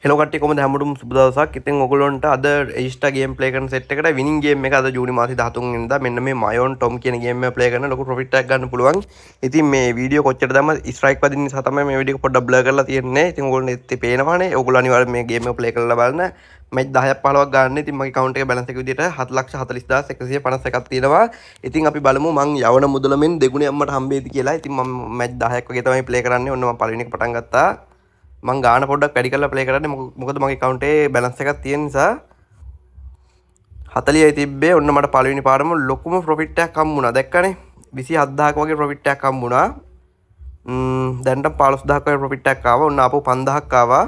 Hello කට්ටිය කොහමද හැමෝටම සුබ දවසක්. ඉතින් ඔයගොල්ලන්ට අද එයිස්ටා ගේම් ප්ලේ කරන සෙට් එකට විනින් ගේම් එක අද ජූනි මාසේ 13 වෙනිදා මෙන්න මේ මයෝන් ටොම් කියන ගේම් එක ප්ලේ කරන ලොකු ප්‍රොෆිට් එකක් ගන්න පුළුවන්. ඉතින් මේ වීඩියෝ කොච්චර දැම්ම ස්ට්‍රයික් වදින නිසා තමයි මේ වීඩියෝ එක පොඩ්ඩක් බ්ලර් කරලා තියෙන්නේ. ඉතින් ඔයගොල්ලෝ ඉතින් පේනවනේ. ඔයගොල්ලෝ අනිවාර්යෙන් මේ ගේම් එක ප්ලේ කරලා බලන්න. මැච් 10ක් 15ක් ගන්න. ඉතින් මගේ account එකේ balance එක විදිහට 7,40,151ක් තියෙනවා. ඉතින් අපි බලමු මං යවන මුදලෙන් දෙගුණයක් මට හම්බෙයිද කියලා. ඉතින් මම මැච් 10ක් වගේ තමයි ප්ලේ කරන්නේ. ඔන්න මම පළවෙනි එක පටන් ගත්තා. මං ගාන පොඩ්ඩක් වැඩි කරලා ප්ලේ කරන්නේ මොකද මගේ account එකේ balance එකක් තියෙන නිසා 40යි තිබ්බේ. ඔන්න මට පළවෙනි පාරම ලොකුම ප්‍රොෆිට් එකක් හම්බුණා. දැක්කනේ 27000ක වගේ ප්‍රොෆිට් එකක් හම්බුණා. දැන්ට 15000ක වගේ ප්‍රොෆිට් එකක් ආවා. ඔන්න ආපහු 5000ක් ආවා.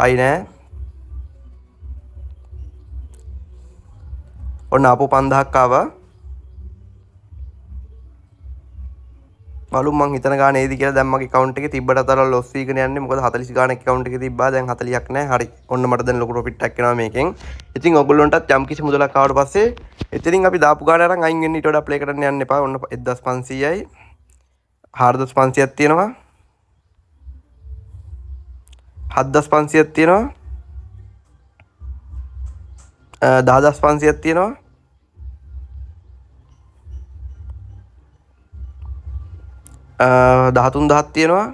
ආයි නෑ. ඔන්න ආපහු 5000ක් ආවා. මලුම් මං හිතන ගාන ඒදි කියලා දැන් මගේ account එකේ තිබ්බට අතර loss වීගෙන යන්නේ. මොකද 40 ගානක් account එකේ තිබ්බා. දැන් 40ක් නැහැ. හරි. ඔන්න මට දැන් ලොකු profit එකක් එනවා මේකෙන්. ඉතින් ඔයගොල්ලන්ටත් යම් කිසි මුදලක් ආවට පස්සේ එතනින් අපි දාපු ගාන අරන් අයින් වෙන්න ඊට වඩා play කරන්න යන්න එපා. ඔන්න 1500යි 4500ක් තියෙනවා. 7500ක් තියෙනවා. 10500ක් තියෙනවා. 13000ක් තියෙනවා.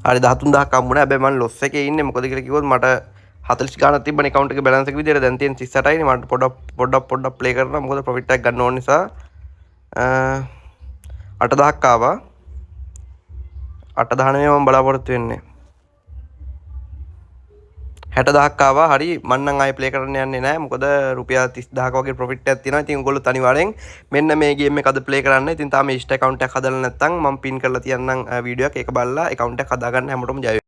හරි 13000ක් හම්බුණා. හැබැයි මම loss එකේ ඉන්නේ. මොකද කියලා කිව්වොත් මට 40 ගානක් තිබ්බනේ account එකේ balance එක විදියට. දැන් තියෙන 38යිනේ. මට පොඩ්ඩක් play කරනවා. මොකද profit එකක් ගන්න ඕන නිසා. 8000ක් ආවා. 8000 නෙමෙයි මම බලාපොරොත්තු වෙන්නේ. 60000ක් ආවා. හරි මම නම් ආයෙ ප්ලේ කරන්න යන්නේ නැහැ. මොකද රුපියල් 30000ක වගේ ප්‍රොෆිට් එකක් තියෙනවා. ඉතින් ඔයගොල්ලෝ අනිවාර්යෙන් මෙන්න මේ ගේම් එක අද ප්ලේ කරන්න. ඉතින් තාම ඉන්ස්ටා account එකක් හදලා නැත්නම් මම පින් කරලා තියන්නම් වීඩියෝ එක. ඒක බලලා account එක හදාගන්න හැමෝටම ජය